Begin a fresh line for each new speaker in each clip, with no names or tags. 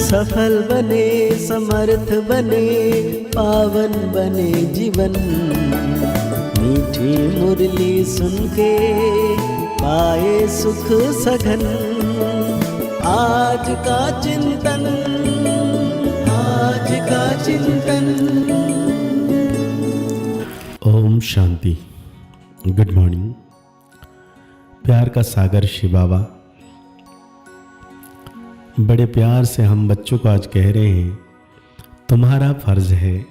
सफल बने, समर्थ बने, पावन बने जीवन। मीठी मुरली सुन के पाए सुख सघन। आज का चिंतन, आज का चिंतन।
ओम शांति। Good morning. प्यार का सागर शिव बाबा, बड़े प्यार से हम बच्चों को आज कह रहे हैं, तुम्हारा फर्ज है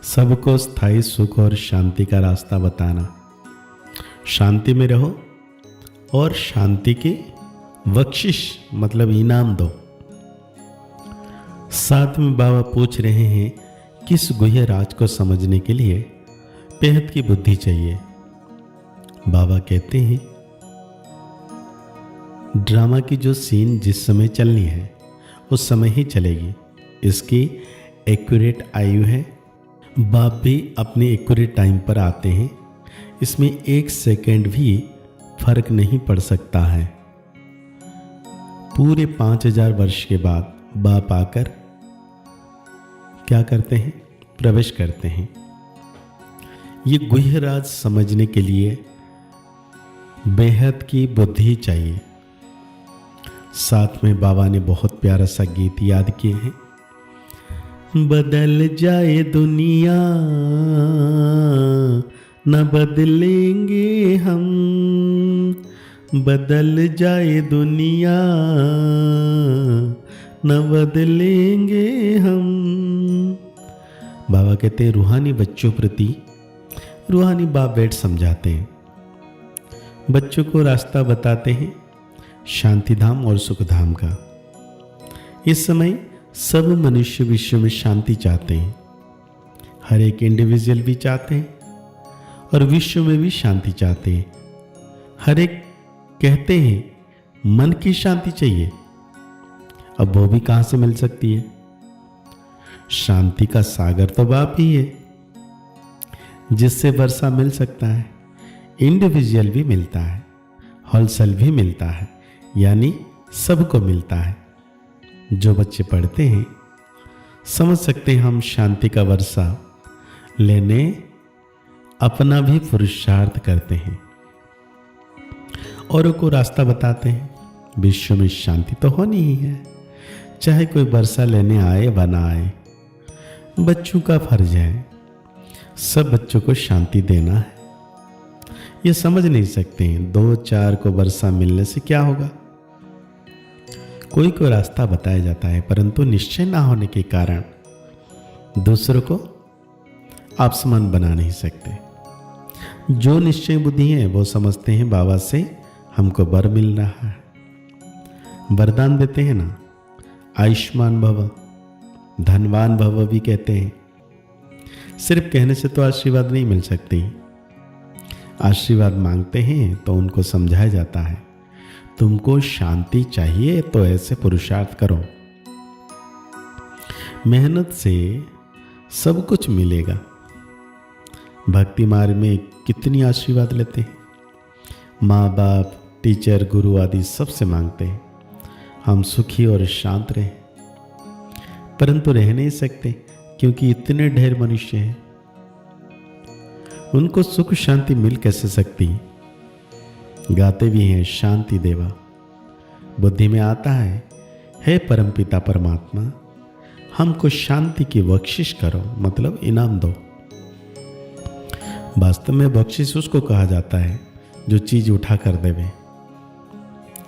सबको स्थायी सुख और शांति का रास्ता बताना। शांति में रहो और शांति की बख्शिश मतलब इनाम दो। साथ में बाबा पूछ रहे हैं, किस गुह्य राज को समझने के लिए बेहद की बुद्धि चाहिए। बाबा कहते हैं, ड्रामा की जो सीन जिस समय चलनी है उस समय ही चलेगी, इसकी एक्यूरेट आयु है। बाप भी अपने एक्यूरेट टाइम पर आते हैं, इसमें एक सेकंड भी फर्क नहीं पड़ सकता है। पूरे 5000 वर्ष के बाद बाप आकर क्या करते हैं, प्रवेश करते हैं। ये गुह्य राज समझने के लिए बेहद की बुद्धि चाहिए। साथ में बाबा ने बहुत प्यारा सा गीत याद किए हैं। बदल जाए दुनिया न बदलेंगे हम, बदल जाए दुनिया न बदलेंगे हम। बाबा कहते हैं, रूहानी बच्चों प्रति रूहानी बाप बैठ समझाते हैं, बच्चों को रास्ता बताते हैं शांति धाम और सुख धाम का। इस समय सब मनुष्य विश्व में शांति चाहते हैं, हर एक इंडिविजुअल भी चाहते हैं और विश्व में भी शांति चाहते हैं। हर एक कहते हैं मन की शांति चाहिए, अब वो भी कहां से मिल सकती है। शांति का सागर तो बाप ही है, जिससे वर्षा मिल सकता है, इंडिविजुअल भी मिलता है, होलसेल भी मिलता है, यानी सबको मिलता है। जो बच्चे पढ़ते हैं समझ सकते हैं, हम शांति का वर्षा लेने अपना भी पुरुषार्थ करते हैं, औरों को रास्ता बताते हैं। विश्व में शांति तो होनी ही है, चाहे कोई वर्षा लेने आए व ना आए। बच्चों का फर्ज है सब बच्चों को शांति देना है। ये समझ नहीं सकते हैं 2-4 को वर्षा मिलने से क्या होगा। कोई को रास्ता बताया जाता है, परंतु निश्चय ना होने के कारण दूसरों को आप समान बना नहीं सकते। जो निश्चय बुद्धि है वो समझते हैं बाबा से हमको वर मिल रहा है, वरदान देते हैं ना, आयुष्मान भव, धनवान भव भी कहते हैं। सिर्फ कहने से तो आशीर्वाद नहीं मिल सकती, आशीर्वाद मांगते हैं तो उनको समझाया जाता है, तुमको शांति चाहिए तो ऐसे पुरुषार्थ करो, मेहनत से सब कुछ मिलेगा। भक्ति मार्ग में कितनी आशीर्वाद लेते हैं, माँ बाप, टीचर, गुरु आदि सबसे मांगते हैं हम सुखी और शांत रहें, परंतु रह नहीं सकते क्योंकि इतने ढेर मनुष्य हैं, उनको सुख शांति मिल कैसे सकती। गाते भी हैं शांति देवा, बुद्धि में आता है, हे परमपिता परमात्मा हमको शांति की बख्शिश करो, मतलब इनाम दो। वास्तव में बख्शिश उसको कहा जाता है जो चीज उठा कर देवे।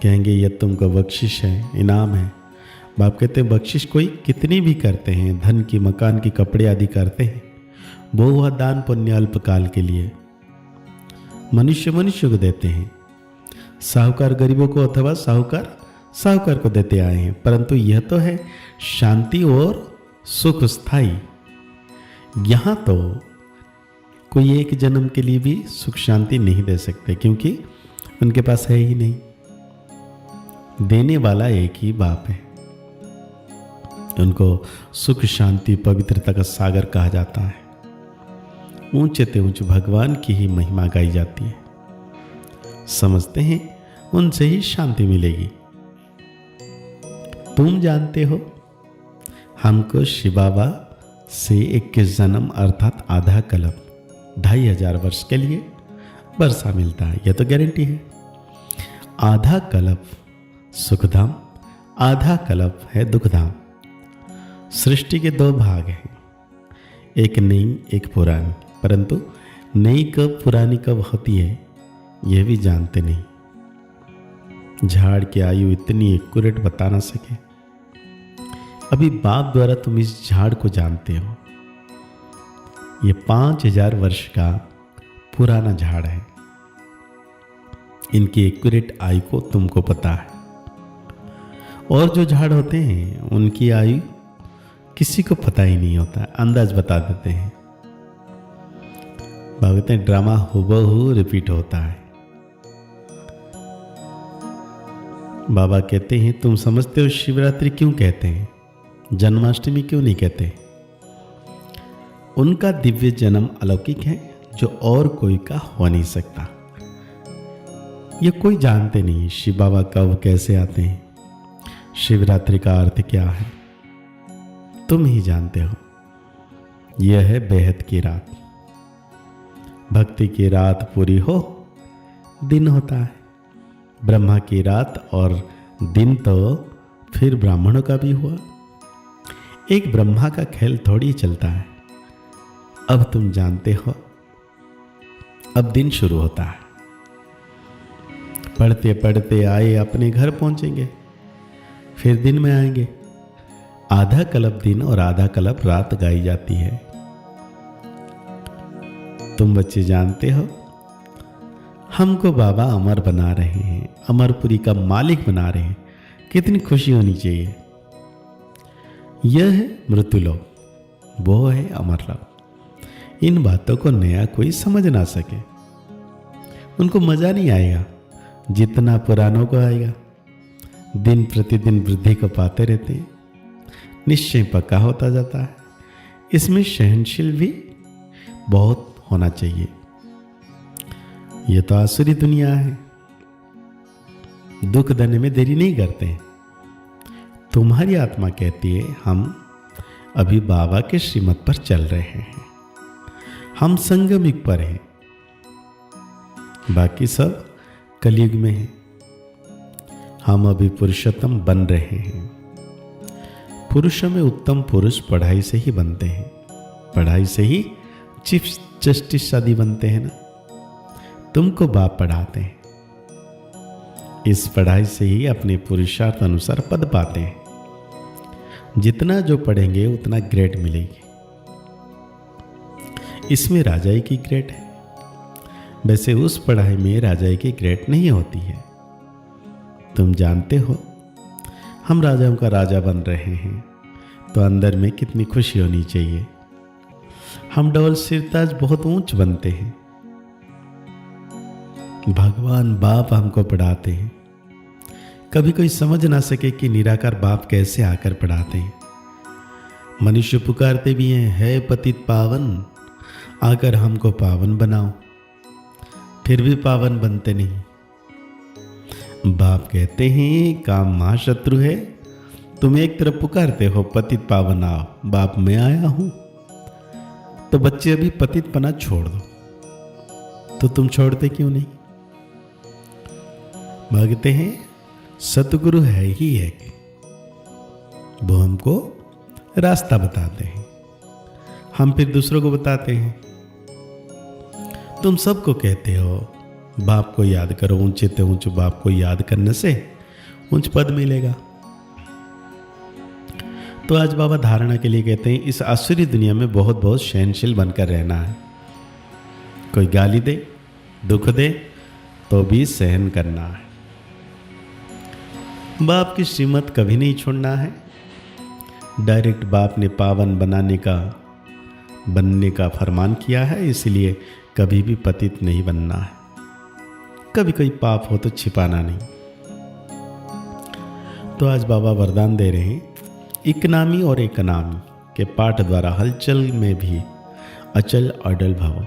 कहेंगे ये तुमको बख्शिश है, इनाम है। बाप कहते हैं बख्शिश कोई कितनी भी करते हैं, धन की, मकान की, कपड़े आदि करते हैं, वो हुआ दान पुण्य अल्पकाल के लिए। मनुष्य मनुष्य को देते हैं, साहूकार गरीबों को अथवा साहूकार साहूकार को देते आए हैं, परंतु यह तो है शांति और सुख स्थायी। यहाँ तो कोई एक जन्म के लिए भी सुख शांति नहीं दे सकते, क्योंकि उनके पास है ही नहीं। देने वाला एक ही बाप है, उनको सुख शांति पवित्रता का सागर कहा जाता है। ऊंचे ते ऊंचे भगवान की ही महिमा गाई जाती है। समझते हैं उनसे ही शांति मिलेगी। तुम जानते हो हमको शिव बाबा से 21 जन्म अर्थात आधा कल्प 2500 वर्ष के लिए वर्षा मिलता है, यह तो गारंटी है। आधा कल्प सुखधाम, आधा कल्प है दुखधाम। सृष्टि के 2 भाग हैं, एक नई एक पुरानी, परंतु नई कब पुरानी कब होती है यह भी जानते नहीं। झाड़ की आयु इतनी एक्यूरेट बता ना सके। अभी बाप द्वारा तुम इस झाड़ को जानते हो, ये 5000 वर्ष का पुराना झाड़ है। इनकी एक्यूरेट आयु को तुमको पता है। और जो झाड़ होते हैं उनकी आयु किसी को पता ही नहीं होता, अंदाज बता देते हैं। बाबा कहते हैं ड्रामा हुबहू रिपीट होता है। बाबा कहते हैं तुम समझते हो शिवरात्रि क्यों कहते हैं, जन्माष्टमी क्यों नहीं कहते? उनका दिव्य जन्म अलौकिक है जो और कोई का हो नहीं सकता। ये कोई जानते नहीं शिव बाबा कब कैसे आते हैं, शिवरात्रि का अर्थ क्या है, तुम ही जानते हो। यह है बेहद की रात। भक्ति की रात पूरी हो दिन होता है। ब्रह्मा की रात और दिन तो फिर ब्राह्मणों का भी हुआ। एक ब्रह्मा का खेल थोड़ी चलता है। अब तुम जानते हो, अब दिन शुरू होता है। पढ़ते पढ़ते आए अपने घर पहुंचेंगे, फिर दिन में आएंगे। आधा कल्प दिन और आधा कल्प रात गाई जाती है। तुम बच्चे जानते हो हमको बाबा अमर बना रहे हैं, अमरपुरी का मालिक बना रहे हैं। कितनी खुशी होनी चाहिए। यह है मृत्युलोक, वो है अमरलोक। इन बातों को नया कोई समझ ना सके, उनको मजा नहीं आएगा जितना पुरानों को आएगा। दिन प्रतिदिन वृद्धि को पाते रहते हैं, निश्चय पक्का होता जाता है। इसमें सहनशील भी बहुत होना चाहिए। यह तो आसुरी दुनिया है, दुख देने में देरी नहीं करते हैं। तुम्हारी आत्मा कहती है हम अभी बाबा के श्रीमत पर चल रहे हैं, हम संगमिक पर हैं, बाकी सब कलयुग में है। हम अभी पुरुषोत्तम बन रहे हैं। पुरुषों में उत्तम पुरुष पढ़ाई से ही बनते हैं, पढ़ाई से ही चीफ जस्टिस आदि बनते हैं ना। तुमको बाप पढ़ाते हैं, इस पढ़ाई से ही अपने पुरुषार्थ अनुसार पद पाते हैं। जितना जो पढ़ेंगे उतना ग्रेड मिलेगी। इसमें राजाई की ग्रेड है, वैसे उस पढ़ाई में राजाई की ग्रेड नहीं होती है। तुम जानते हो हम राजाओं का राजा बन रहे हैं, तो अंदर में कितनी खुशी होनी चाहिए। हम डबल सिरताज बहुत ऊंच बनते हैं। भगवान बाप हमको पढ़ाते हैं। कभी कोई समझ ना सके कि निराकार बाप कैसे आकर पढ़ाते हैं। मनुष्य पुकारते भी हैं, है पतित पावन, आकर हमको पावन बनाओ, फिर भी पावन बनते नहीं। बाप कहते हैं काम महाशत्रु है, तुम एक तरफ पुकारते हो पतित पावन आओ, बाप मैं आया हूं, तो बच्चे अभी पतित पना छोड़ दो। तो तुम छोड़ते क्यों नहीं? मांगते हैं सतगुरु है ही है, वो हमको रास्ता बताते हैं, हम फिर दूसरों को बताते हैं। तुम सबको कहते हो बाप को याद करो, ऊंचे से ऊंचे बाप को याद करने से ऊंच पद मिलेगा। तो आज बाबा धारणा के लिए कहते हैं इस आसुरी दुनिया में बहुत बहुत सहनशील बनकर रहना है। कोई गाली दे, दुख दे, तो भी सहन करना है। बाप की श्रीमत कभी नहीं छोड़ना है। डायरेक्ट बाप ने पावन बनने का फरमान किया है, इसलिए कभी भी पतित नहीं बनना है। कभी कोई पाप हो तो छिपाना नहीं। तो आज बाबा वरदान दे रहे हैं, इकनामी और एकनामी के पाठ द्वारा हलचल में भी अचल अडल भव।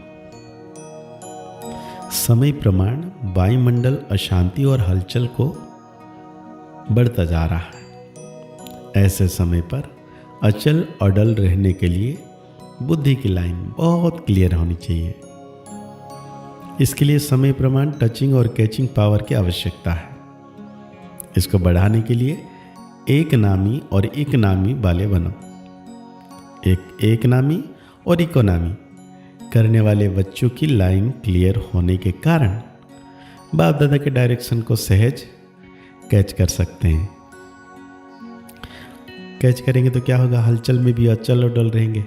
समय प्रमाण वायुमंडल अशांति और हलचल को बढ़ता जा रहा है। ऐसे समय पर अचल अडल रहने के लिए बुद्धि की लाइन बहुत क्लियर होनी चाहिए। इसके लिए समय प्रमाण टचिंग और कैचिंग पावर की आवश्यकता है। इसको बढ़ाने के लिए एक नामी और इकोनामी वाले बनो। एक नामी और इकोनामी करने वाले बच्चों की लाइन क्लियर होने के कारण बाप दादा के डायरेक्शन को सहज कैच कर सकते हैं। कैच करेंगे तो क्या होगा, हलचल में भी अचल और डल रहेंगे।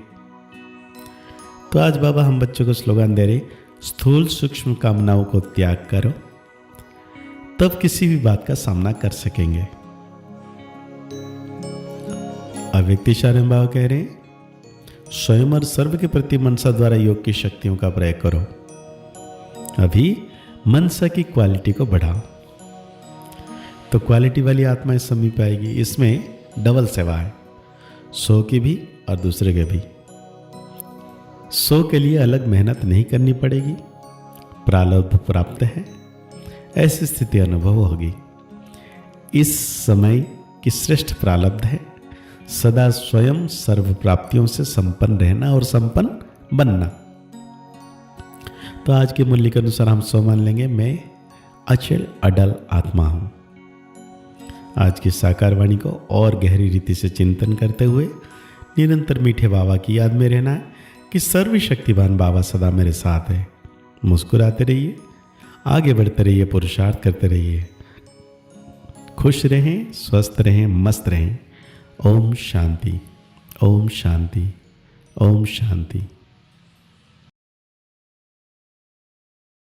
तो आज बाबा हम बच्चों को स्लोगन दे रहे, स्थूल सूक्ष्म कामनाओं को त्याग करो, तब किसी भी बात का सामना कर सकेंगे। अव्यक्ति शारण बाबा कह रहे हैं, स्वयं और सर्व के प्रति मनसा द्वारा योग की शक्तियों का प्रयोग करो। अभी मनसा की क्वालिटी को बढ़ाओ तो क्वालिटी वाली आत्माएं समीप आएगी। इसमें डबल सेवा है, सो की भी और दूसरे के भी। सो के लिए अलग मेहनत नहीं करनी पड़ेगी, प्रारब्ध प्राप्त है, ऐसी स्थिति अनुभव होगी। इस समय की श्रेष्ठ प्रारब्ध है सदा स्वयं सर्व प्राप्तियों से संपन्न रहना और संपन्न बनना। तो आज के मूल्य के अनुसार हम सो मान लेंगे, मैं अचल अडल आत्मा हूं। आज की साकार वाणी को और गहरी रीति से चिंतन करते हुए निरंतर मीठे बाबा की याद में रहना है कि सर्वशक्तिवान बाबा सदा मेरे साथ है। मुस्कुराते रहिए, आगे बढ़ते रहिए, पुरुषार्थ करते रहिए, खुश रहें, स्वस्थ रहें, मस्त रहें। ओम शांति, ओम शांति, ओम शांति।